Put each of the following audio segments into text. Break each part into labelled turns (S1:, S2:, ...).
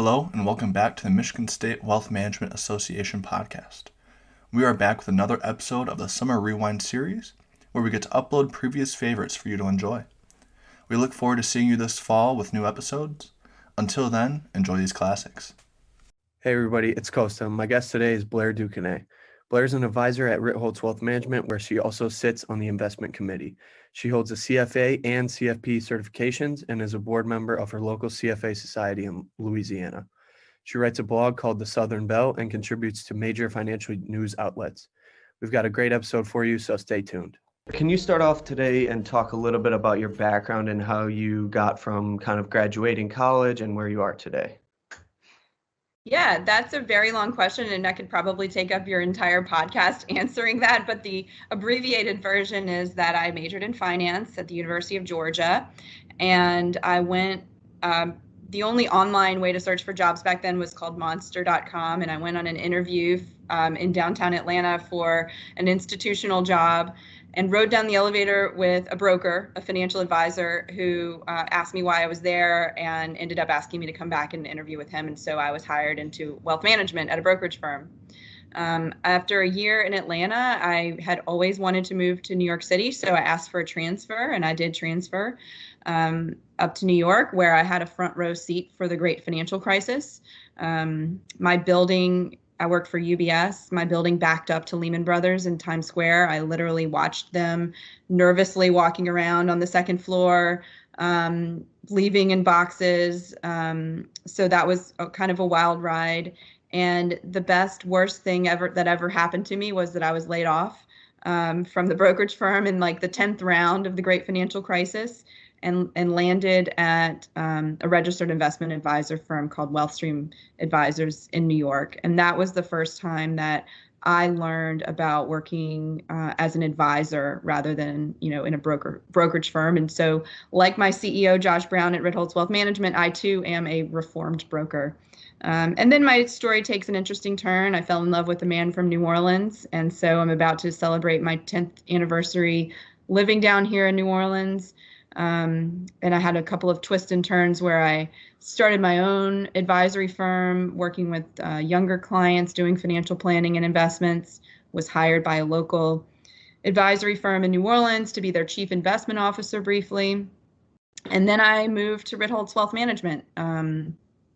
S1: Hello, and welcome back to the Michigan State Wealth Management Association podcast. We are back with another episode of the Summer Rewind series, where we get to upload previous favorites for you to enjoy. We look forward to seeing you this fall with new episodes. Until then, enjoy these classics.
S2: Hey everybody, it's Costa. My guest today is Blair DuQuesnay. Blair is an advisor at Ritholtz Wealth Management, where she also sits on the investment committee. She holds a CFA and CFP certifications and is a board member of her local CFA society in Louisiana. She writes a blog called The Southern Belle and contributes to major financial news outlets. We've got a great episode for you, so stay tuned. Can you start off today and talk a little bit about your background and how you got from kind of graduating college and where you are today?
S3: Yeah, that's a very long question, and I could probably take up your entire podcast answering that. But the abbreviated version is that I majored in finance at the University of Georgia, and I went. The only online way to search for jobs back then was called monster.com, and I went on an interview in downtown Atlanta for an institutional job and rode down the elevator with a broker, a financial advisor, who asked me why I was there and ended up asking me to come back and interview with him. And so I was hired into wealth management at a brokerage firm. After a year in Atlanta, I had always wanted to move to New York City, so I asked for a transfer, and I did transfer up to New York, where I had a front row seat for the great financial crisis. My building, I worked for UBS. My building backed up to Lehman Brothers in Times Square. I literally watched them nervously walking around on the second floor, leaving in boxes. So that was kind of a wild ride. And the worst thing that ever happened to me was that I was laid off from the brokerage firm in like the 10th round of the great financial crisis, and landed at a registered investment advisor firm called Wealthstream Advisors in New York. And that was the first time that I learned about working as an advisor rather than, in a brokerage firm. And so, like my CEO, Josh Brown at Ritholtz Wealth Management, I too am a reformed broker. And then my story takes an interesting turn. I fell in love with a man from New Orleans. And so I'm about to celebrate my 10th anniversary living down here in New Orleans. And I had a couple of twists and turns where I started my own advisory firm, working with younger clients, doing financial planning and investments, was hired by a local advisory firm in New Orleans to be their chief investment officer briefly. And then I moved to Ritholtz Wealth Management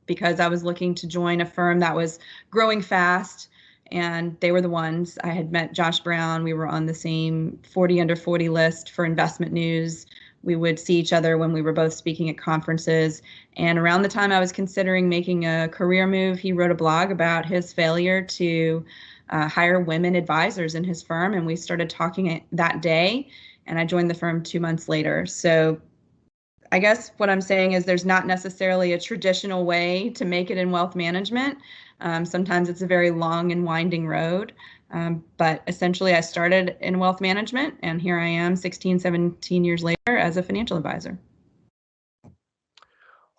S3: because I was looking to join a firm that was growing fast. And they were the ones. I had met Josh Brown. We were on the same 40 under 40 list for investment news. We would see each other when we were both speaking at conferences. And around the time I was considering making a career move, he wrote a blog about his failure to hire women advisors in his firm. And we started talking that day, and I joined the firm 2 months later. So I guess what I'm saying is there's not necessarily a traditional way to make it in wealth management. Sometimes it's a very long and winding road. But essentially, I started in wealth management, and here I am 16, 17 years later as a financial advisor.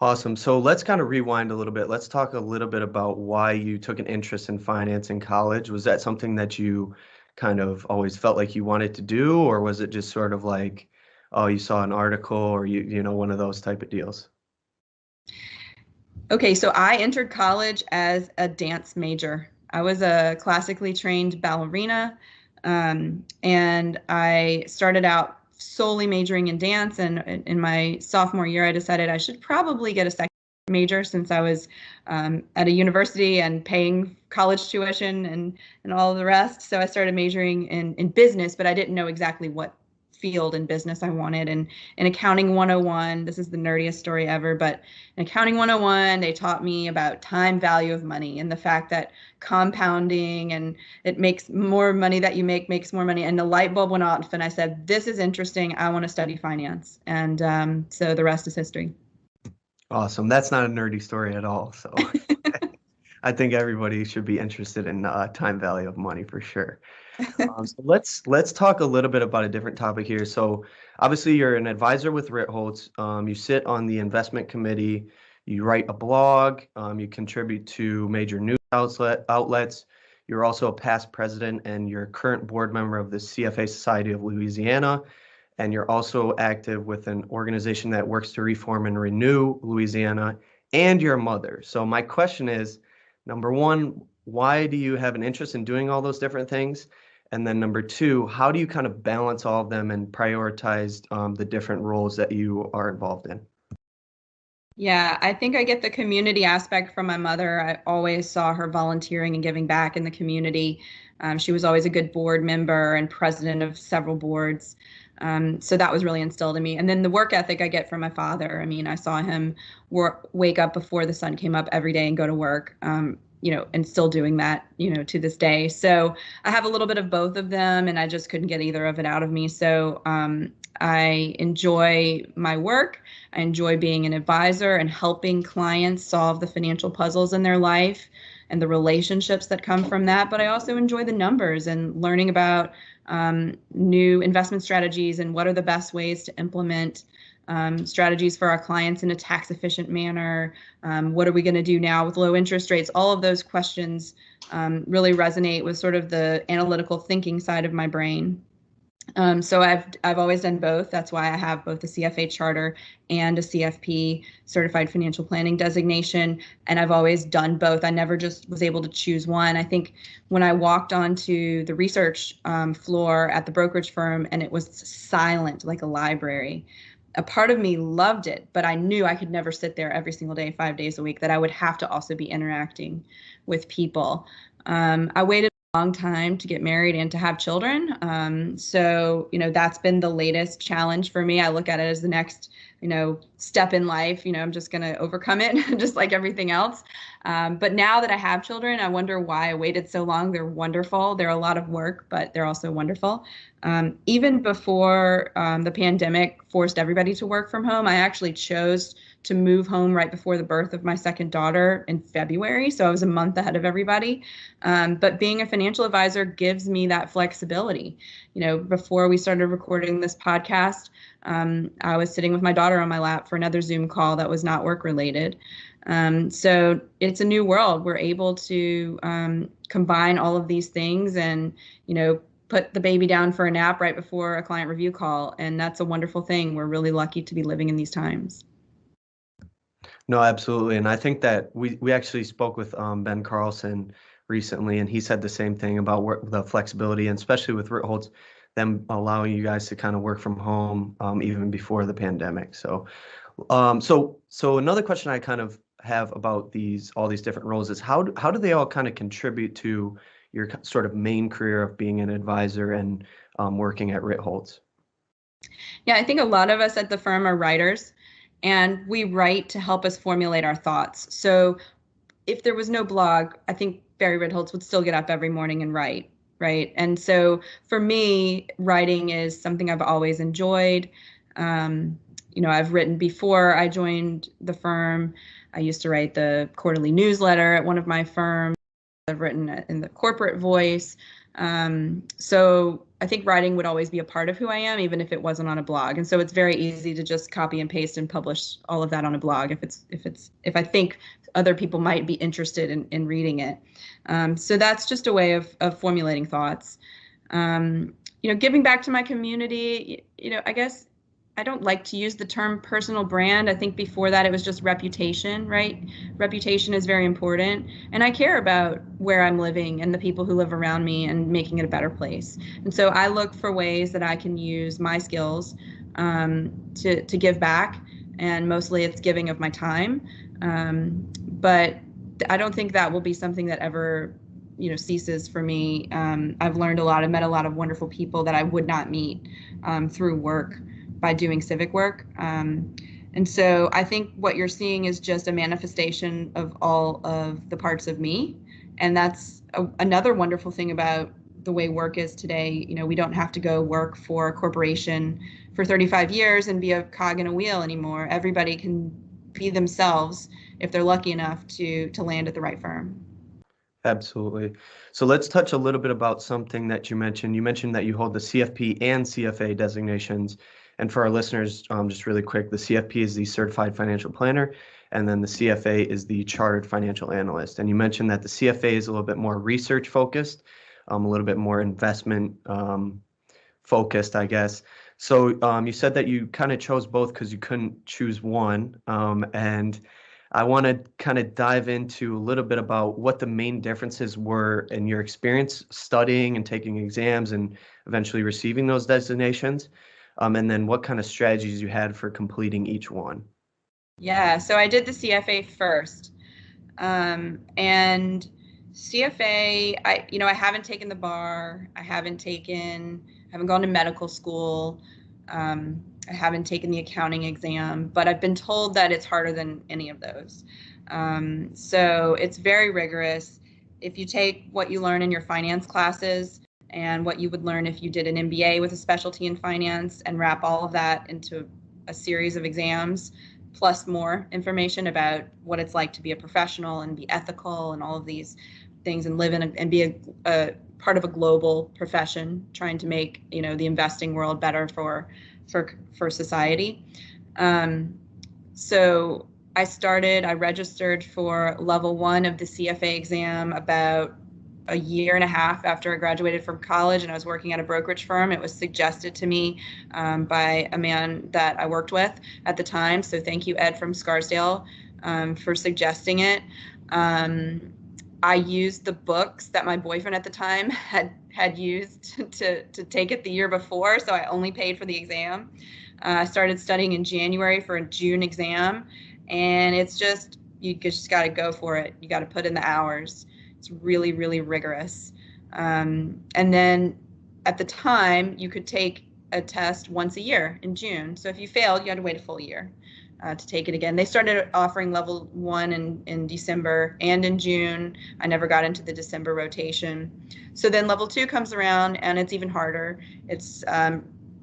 S2: Awesome. So let's kind of rewind a little bit. Let's talk a little bit about why you took an interest in finance in college. Was that something that you kind of always felt like you wanted to do, or was it just sort of like, oh, you saw an article or one of those type of deals?
S3: Okay, so I entered college as a dance major. I was a classically trained ballerina, and I started out solely majoring in dance. And in my sophomore year, I decided I should probably get a second major since I was at a university and paying college tuition and all of the rest. So I started majoring in business, but I didn't know exactly what field in business I wanted. And in Accounting 101, this is the nerdiest story ever, but in Accounting 101, they taught me about time value of money and the fact that compounding and it makes more money that you make makes more money. And the light bulb went off, and I said, this is interesting. I want to study finance. And so the rest is history.
S2: Awesome. That's not a nerdy story at all. So I think everybody should be interested in time value of money for sure. So let's talk a little bit about a different topic here. So obviously you're an advisor with Ritholtz. You sit on the investment committee. You write a blog. You contribute to major news outlets. You're also a past president and you're a current board member of the CFA Society of Louisiana. And you're also active with an organization that works to reform and renew Louisiana and you're a mother. So my question is, number one, why do you have an interest in doing all those different things? And then number two, how do you kind of balance all of them and prioritize the different roles that you are involved in?
S3: Yeah, I think I get the community aspect from my mother. I always saw her volunteering and giving back in the community. She was always a good board member and president of several boards. So that was really instilled in me. And then the work ethic I get from my father. I mean, I saw him wake up before the sun came up every day and go to work, and still doing that, to this day. So I have a little bit of both of them, and I just couldn't get either of it out of me. So I enjoy my work. I enjoy being an advisor and helping clients solve the financial puzzles in their life and the relationships that come from that. But I also enjoy the numbers and learning about new investment strategies and what are the best ways to implement strategies for our clients in a tax efficient manner. What are we going to do now with low interest rates? All of those questions really resonate with sort of the analytical thinking side of my brain. So I've always done both. That's why I have both a CFA charter and a CFP certified financial planning designation. And I've always done both. I never just was able to choose one. I think when I walked onto the research floor at the brokerage firm and it was silent like a library, a part of me loved it, but I knew I could never sit there every single day, 5 days a week, that I would have to also be interacting with people. I waited long time to get married and to have children. So, that's been the latest challenge for me. I look at it as the next, step in life. I'm just going to overcome it just like everything else. But now that I have children, I wonder why I waited so long. They're wonderful. They're a lot of work, but they're also wonderful. Even before the pandemic forced everybody to work from home, I actually chose to move home right before the birth of my second daughter in February. So I was a month ahead of everybody. But being a financial advisor gives me that flexibility. Before we started recording this podcast, I was sitting with my daughter on my lap for another Zoom call that was not work related. So it's a new world. We're able to combine all of these things and, put the baby down for a nap right before a client review call. And that's a wonderful thing. We're really lucky to be living in these times.
S2: No, absolutely. And I think that we actually spoke with Ben Carlson recently, and he said the same thing about the flexibility, and especially with Ritholtz, them allowing you guys to kind of work from home even before the pandemic. So another question I kind of have about all these different roles is how do they all kind of contribute to your sort of main career of being an advisor and working at Ritholtz?
S3: Yeah, I think a lot of us at the firm are writers, and we write to help us formulate our thoughts. So if there was no blog, I think Barry Ritholtz would still get up every morning and write, right? And so for me, writing is something I've always enjoyed. I've written before I joined the firm. I used to write the quarterly newsletter at one of my firms. I've written in the corporate voice. So I think writing would always be a part of who I am, even if it wasn't on a blog. And so it's very easy to just copy and paste and publish all of that on a blog if I think other people might be interested in reading it. So that's just a way of formulating thoughts. Giving back to my community, I guess I don't like to use the term personal brand. I think before that it was just reputation, right? Reputation is very important. And I care about where I'm living and the people who live around me and making it a better place. And so I look for ways that I can use my skills to give back. And mostly it's giving of my time. But I don't think that will be something that ever ceases for me. I've learned a lot. I've met a lot of wonderful people that I would not meet through work by doing civic work. And so I think what you're seeing is just a manifestation of all of the parts of me. And that's another wonderful thing about the way work is today. We don't have to go work for a corporation for 35 years and be a cog in a wheel anymore. Everybody can be themselves if they're lucky enough to land at the right firm.
S2: Absolutely. So let's touch a little bit about something that you mentioned. You mentioned that you hold the CFP and CFA designations. And for our listeners, just really quick, the CFP is the Certified Financial Planner, and then the CFA is the Chartered Financial Analyst. And you mentioned that the CFA is a little bit more research focused, a little bit more investment focused, I guess. So you said that you kind of chose both because you couldn't choose one. And I want to kind of dive into a little bit about what the main differences were in your experience studying and taking exams and eventually receiving those designations, and then what kind of strategies you had for completing each one.
S3: Yeah, so I did the CFA first. And CFA, I haven't taken the bar. I haven't gone to medical school. I haven't taken the accounting exam, but I've been told that it's harder than any of those. So it's very rigorous. If you take what you learn in your finance classes and what you would learn if you did an MBA with a specialty in finance and wrap all of that into a series of exams, plus more information about what it's like to be a professional and be ethical and all of these things and live in and be a part of a global profession trying to make the investing world better for society. So I registered for level 1 of the CFA exam about a year and a half after I graduated from college, and I was working at a brokerage firm. It was suggested to me by a man that I worked with at the time. So thank you, Ed from Scarsdale, for suggesting it. I used the books that my boyfriend at the time had used to take it the year before, so I only paid for the exam. I started studying in January for a June exam, and it's just, you just got to go for it. You got to put in the hours. It's really, really rigorous. And then at the time, you could take a test once a year in June. So if you failed, you had to wait a full year to take it again. They started offering level 1 in December and in June. I never got into the December rotation. So then level 2 comes around, and it's even harder. It's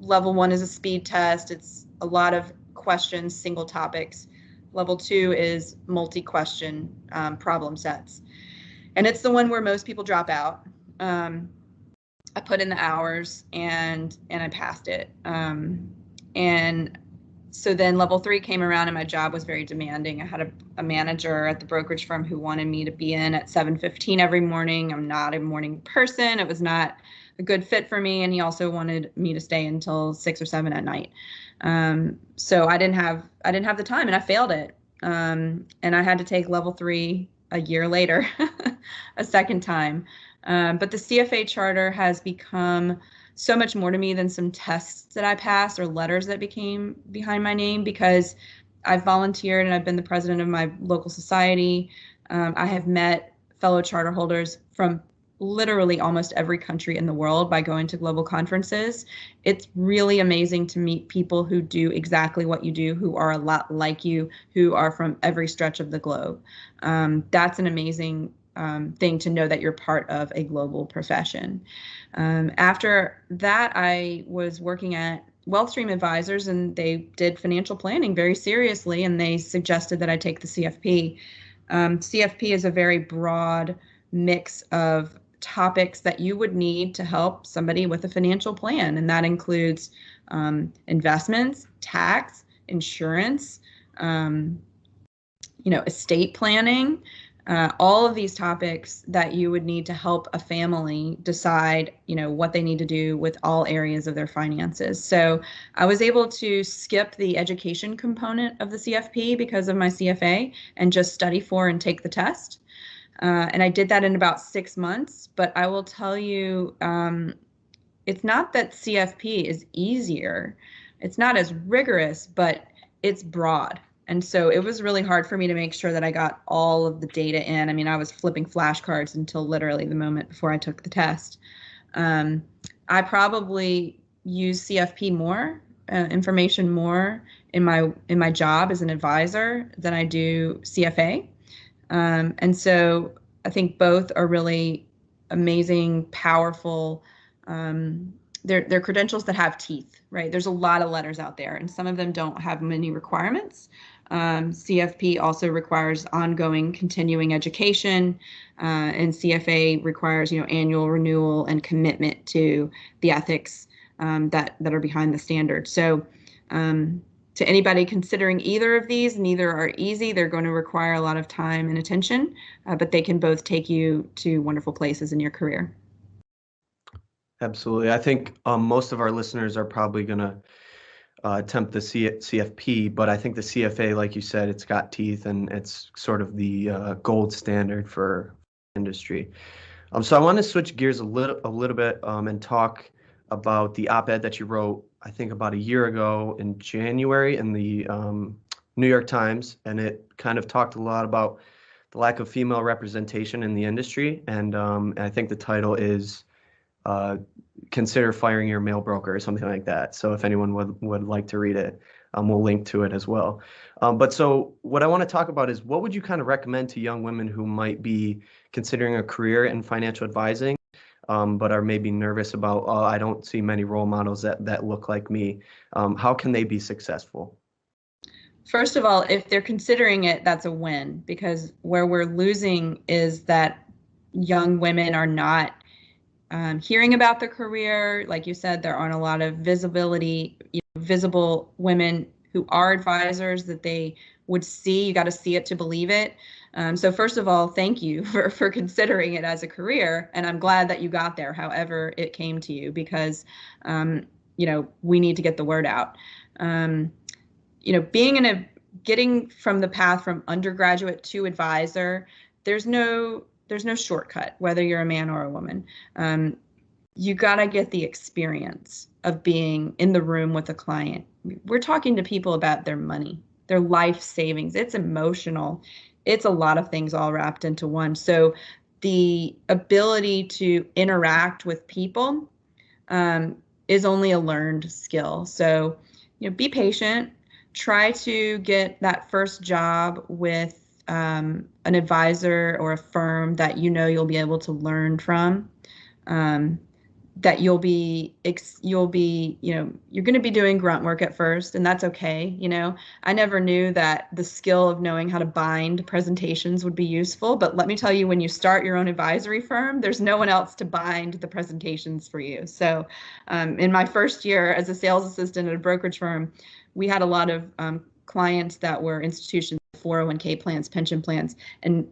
S3: level 1 is a speed test. It's a lot of questions, single topics. Level 2 is multi-question problem sets. And it's the one where most people drop out. I put in the hours and I passed it. And so then level 3 came around, and my job was very demanding. I had a manager at the brokerage firm who wanted me to be in at 7:15 every morning. I'm not a morning person. It was not a good fit for me. And he also wanted me to stay until 6 or 7 at night. So I didn't have the time, and I failed it. And I had to take level 3 a year later, a second time. But the CFA charter has become so much more to me than some tests that I passed or letters that became behind my name, because I've volunteered and I've been the president of my local society. I have met fellow charter holders from literally almost every country in the world by going to global conferences. It's really amazing to meet people who do exactly what you do, who are a lot like you, who are from every stretch of the globe. That's an amazing thing to know that you're part of a global profession. After that, I was working at WealthStream Advisors, and they did financial planning very seriously, and they suggested that I take the CFP. CFP is a very broad mix of topics that you would need to help somebody with a financial plan, and that includes investments, tax, insurance, estate planning, all of these topics that you would need to help a family decide, what they need to do with all areas of their finances. So I was able to skip the education component of the CFP because of my CFA and just study for and take the test. And I did that in about 6 months, but I will tell you, it's not that CFP is easier. It's not as rigorous, but it's broad. And so it was really hard for me to make sure that I got all of the data in. I mean, I was flipping flashcards until literally the moment before I took the test. I probably use CFP more, information more in my job as an advisor than I do CFA. And so I think both are really amazing, powerful. They're credentials that have teeth, right? There's a lot of letters out there, and some of them don't have many requirements. CFP also requires ongoing continuing education, and CFA requires, annual renewal and commitment to the ethics that are behind the standard. So to anybody considering either of these, neither are easy. They're going to require a lot of time and attention, but they can both take you to wonderful places in your career.
S2: Absolutely. I think most of our listeners are probably going to attempt the CFP, but I think the CFA, like you said, it's got teeth and it's sort of the gold standard for industry. So I want to switch gears a little bit and talk about the op-ed that you wrote, I think about a year ago in January in the New York Times, and it kind of talked a lot about the lack of female representation in the industry, and I think the title is Consider Firing Your Male Broker or something like that. So if anyone would like to read it, we'll link to it as well. But so what I want to talk about is what would you kind of recommend to young women who might be considering a career in financial advising, but are maybe nervous about, oh, I don't see many role models that look like me. How can they be successful?
S3: First of all, if they're considering it, that's a win, because where we're losing is that young women are not hearing about the career. Like you said, there aren't a lot of visible women who are advisors that they would see. You got to see it to believe it. So first of all, thank you for considering it as a career. And I'm glad that you got there, however it came to you, because, we need to get the word out. Getting from the path from undergraduate to advisor, there's no shortcut, whether you're a man or a woman. You got to get the experience of being in the room with a client. We're talking to people about their money, their life savings. It's emotional. It's a lot of things all wrapped into one. So the ability to interact with people is only a learned skill. So, be patient. Try to get that first job with an advisor or a firm that you'll be able to learn from, that you're going to be doing grunt work at first, and that's okay. I never knew that the skill of knowing how to bind presentations would be useful, but let me tell you, when you start your own advisory firm, there's no one else to bind the presentations for you. So in my first year as a sales assistant at a brokerage firm, we had a lot of clients that were institutions, 401k plans, pension plans, and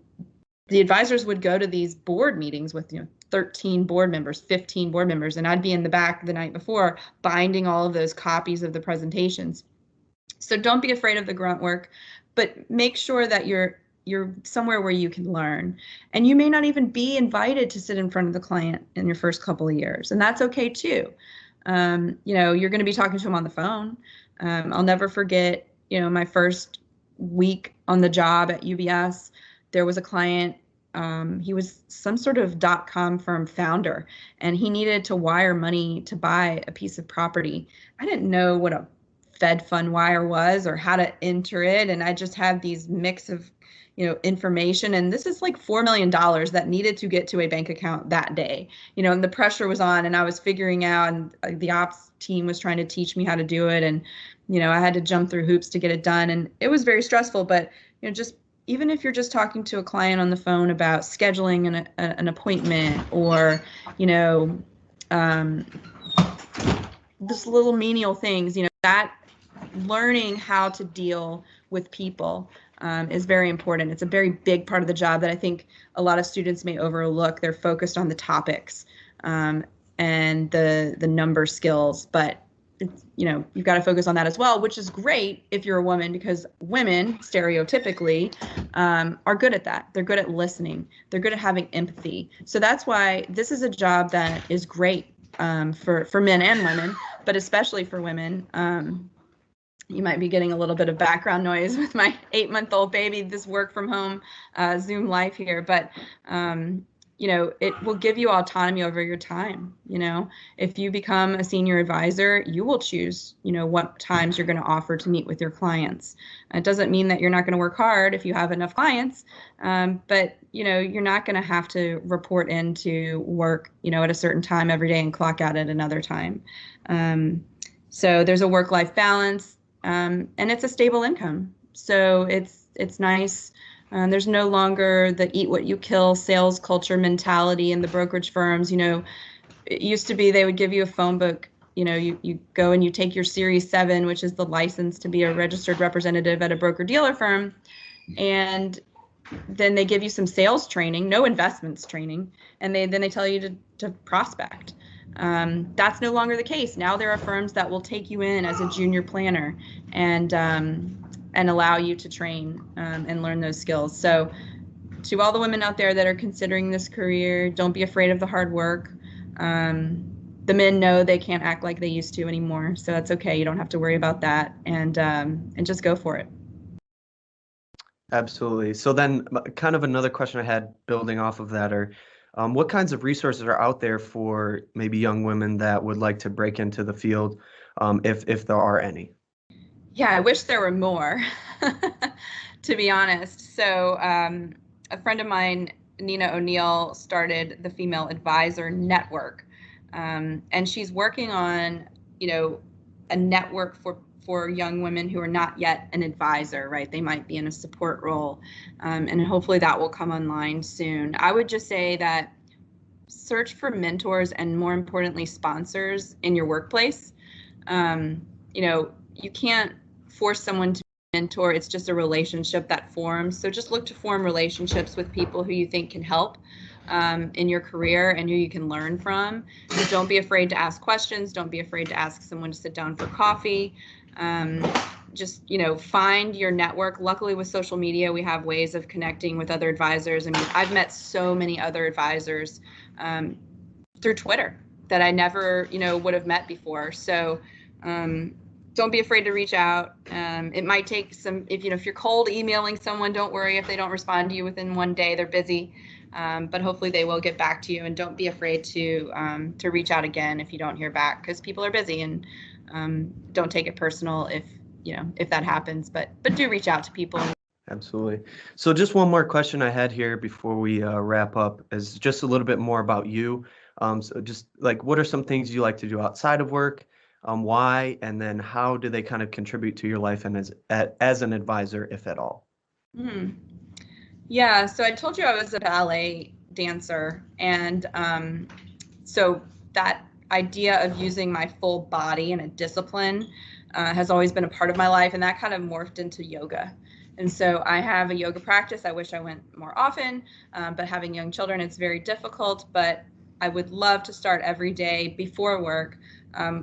S3: the advisors would go to these board meetings with 13 board members, 15 board members, and I'd be in the back the night before binding all of those copies of the presentations. So don't be afraid of the grunt work, but make sure that you're somewhere where you can learn. And you may not even be invited to sit in front of the client in your first couple of years, and that's okay too. You're going to be talking to them on the phone. I'll never forget, my first week on the job at UBS, there was a client. He was some sort of .com firm founder, and he needed to wire money to buy a piece of property. I didn't know what a Fed fund wire was or how to enter it, and I just had these mix of information, and this is like $4 million that needed to get to a bank account that day, and the pressure was on, and I was figuring out, and the ops team was trying to teach me how to do it, and I had to jump through hoops to get it done, and it was very stressful. But just even if you're just talking to a client on the phone about scheduling an appointment, or just little menial things, that learning how to deal with people is very important. It's a very big part of the job that I think a lot of students may overlook. They're focused on the topics and the number skills, but you've got to focus on that as well, which is great if you're a woman, because women stereotypically are good at that. They're good at listening. They're good at having empathy. So that's why this is a job that is great for men and women, but especially for women. You might be getting a little bit of background noise with my 8-month-old baby, this work from home Zoom life here, but it will give you autonomy over your time. If you become a senior advisor, you will choose, what times you're going to offer to meet with your clients. It doesn't mean that you're not going to work hard if you have enough clients, but you're not going to have to report into work, at a certain time every day and clock out at another time. So there's a work-life balance. And it's a stable income. So it's nice. There's no longer the eat what you kill sales culture mentality in the brokerage firms. It used to be they would give you a phone book. You go and you take your Series 7, which is the license to be a registered representative at a broker-dealer firm. And then they give you some sales training, no investments training. And then they tell you to prospect. That's no longer the case. Now there are firms that will take you in as a junior planner and allow you to train and learn those skills. So to all the women out there that are considering this career, don't be afraid of the hard work. The men know they can't act like they used to anymore, so that's okay. You don't have to worry about that, and just go for it.
S2: Absolutely. So then kind of another question I had building off of that are, what kinds of resources are out there for maybe young women that would like to break into the field, if there are any?
S3: Yeah, I wish there were more, to be honest. So a friend of mine, Nina O'Neill, started the Female Advisor Network. And she's working on, a network for young women who are not yet an advisor, right? They might be in a support role. And hopefully that will come online soon. I would just say that search for mentors and, more importantly, sponsors in your workplace. You can't force someone to mentor. It's just a relationship that forms. So just look to form relationships with people who you think can help in your career and who you can learn from. So don't be afraid to ask questions. Don't be afraid to ask someone to sit down for coffee. Just, find your network. Luckily with social media, we have ways of connecting with other advisors. I mean, I've met so many other advisors through Twitter that I never, would have met before. So don't be afraid to reach out. It might take some, if you're cold emailing someone, don't worry if they don't respond to you within one day. They're busy, but hopefully they will get back to you. And don't be afraid to reach out again if you don't hear back, because people are busy, and don't take it personal if that happens. But do reach out to people.
S2: Absolutely. So just one more question I had here before we wrap up is just a little bit more about you. So just like, what are some things you like to do outside of work? Why, and then how do they kind of contribute to your life and as an advisor, if at all?
S3: Mm-hmm. Yeah, so I told you I was a ballet dancer, and so that idea of using my full body in a discipline has always been a part of my life, and that kind of morphed into yoga. And so I have a yoga practice. I wish I went more often, but having young children, it's very difficult. But I would love to start every day before work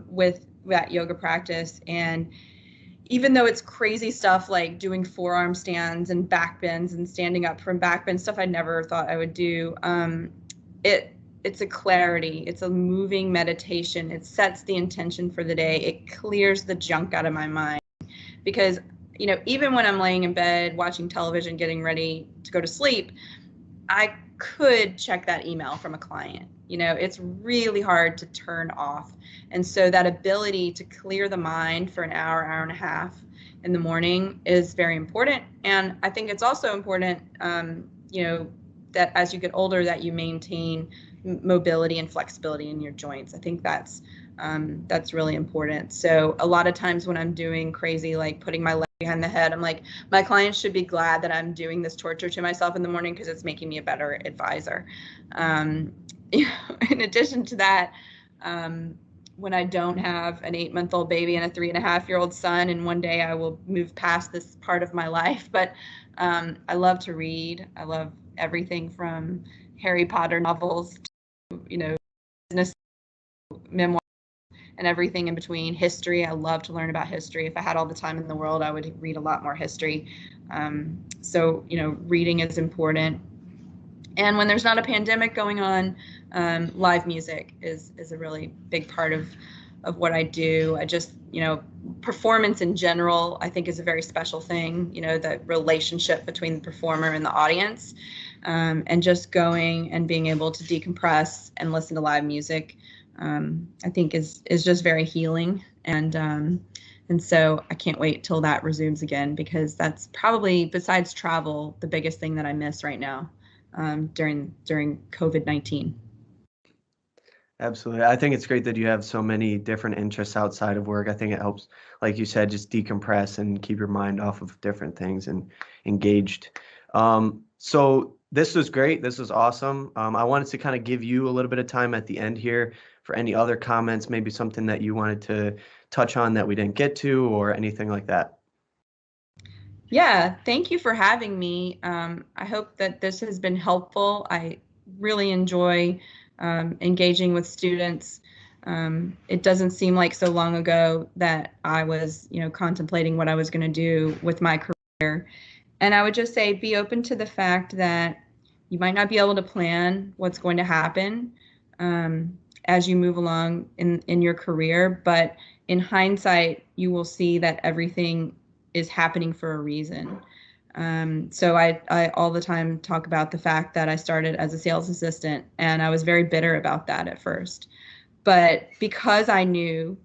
S3: with that yoga practice. And even though it's crazy stuff like doing forearm stands and back bends and standing up from back bends, stuff I never thought I would do, it's a clarity. It's a moving meditation. It sets the intention for the day. It clears the junk out of my mind, because even when I'm laying in bed watching television, getting ready to go to sleep, I could check that email from a client. It's really hard to turn off. And so that ability to clear the mind for an hour and a half in the morning is very important. And I think it's also important, that as you get older, that you maintain mobility and flexibility in your joints. I think that's really important. So a lot of times when I'm doing crazy, like putting my leg behind the head, I'm like, my clients should be glad that I'm doing this torture to myself in the morning, because it's making me a better advisor. In addition to that, when I don't have an 8-month-old baby and a 3.5-year-old son, and one day I will move past this part of my life, but I love to read. I love everything from Harry Potter novels to, business memoirs and everything in between. History, I love to learn about history. If I had all the time in the world, I would read a lot more history. So, reading is important. And when there's not a pandemic going on, live music is a really big part of what I do. I just, performance in general, I think, is a very special thing, the relationship between the performer and the audience, and just going and being able to decompress and listen to live music, I think is just very healing. And so I can't wait till that resumes again, because that's probably, besides travel, the biggest thing that I miss right now during COVID-19.
S2: Absolutely. I think it's great that you have so many different interests outside of work. I think it helps, like you said, just decompress and keep your mind off of different things and engaged. So this was great. This was awesome. I wanted to kind of give you a little bit of time at the end here for any other comments, maybe something that you wanted to touch on that we didn't get to, or anything like that.
S3: Yeah, thank you for having me. I hope that this has been helpful. I really enjoy engaging with students It doesn't seem like so long ago that I was, contemplating what I was going to do with my career. And I would just say be open to the fact that you might not be able to plan what's going to happen as you move along in your career, but in hindsight, you will see that everything is happening for a reason. So I all the time talk about the fact that I started as a sales assistant, and I was very bitter about that at first. But because I knew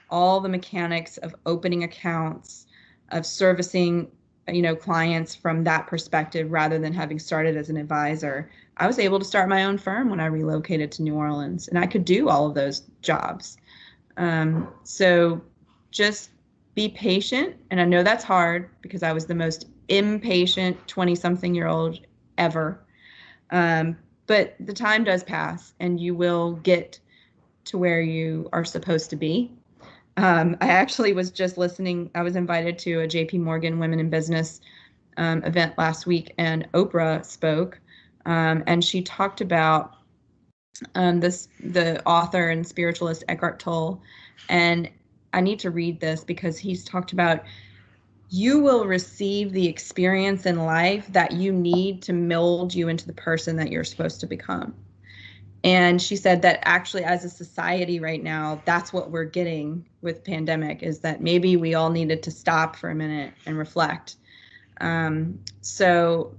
S3: all the mechanics of opening accounts, of servicing, clients from that perspective rather than having started as an advisor, I was able to start my own firm when I relocated to New Orleans, and I could do all of those jobs. So just be patient. And I know that's hard because I was the most impatient 20-something-year-old ever. But the time does pass and you will get to where you are supposed to be. I actually was just listening. I was invited to a JP Morgan Women in Business event last week, and Oprah spoke, and she talked about the author and spiritualist Eckhart Tolle. And I need to read this because he's talked about you will receive the experience in life that you need to mold you into the person that you're supposed to become. And she said that actually, as a society right now, that's what we're getting with pandemic, is that maybe we all needed to stop for a minute and reflect. So,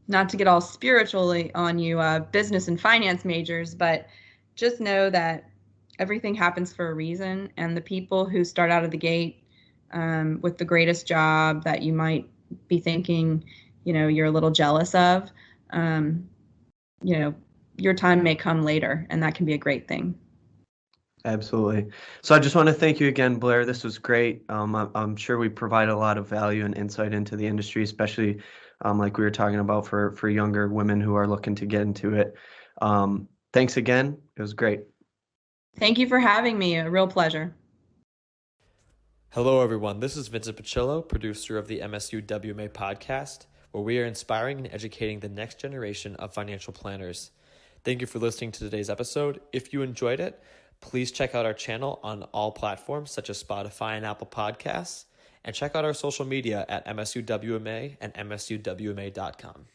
S3: not to get all spiritually on you, business and finance majors, but just know that everything happens for a reason. And the people who start out of the gate with the greatest job that you might be thinking, you're a little jealous of, your time may come later, and that can be a great thing.
S2: Absolutely. So I just want to thank you again, Blair. This was great. I'm sure we provide a lot of value and insight into the industry, especially like we were talking about for younger women who are looking to get into it. Thanks again. It was great.
S3: Thank you for having me. A real pleasure.
S4: Hello, everyone. This is Vincent Picillo, producer of the MSU WMA podcast, where we are inspiring and educating the next generation of financial planners. Thank you for listening to today's episode. If you enjoyed it, please check out our channel on all platforms such as Spotify and Apple Podcasts, and check out our social media at MSU WMA and msuwma.com.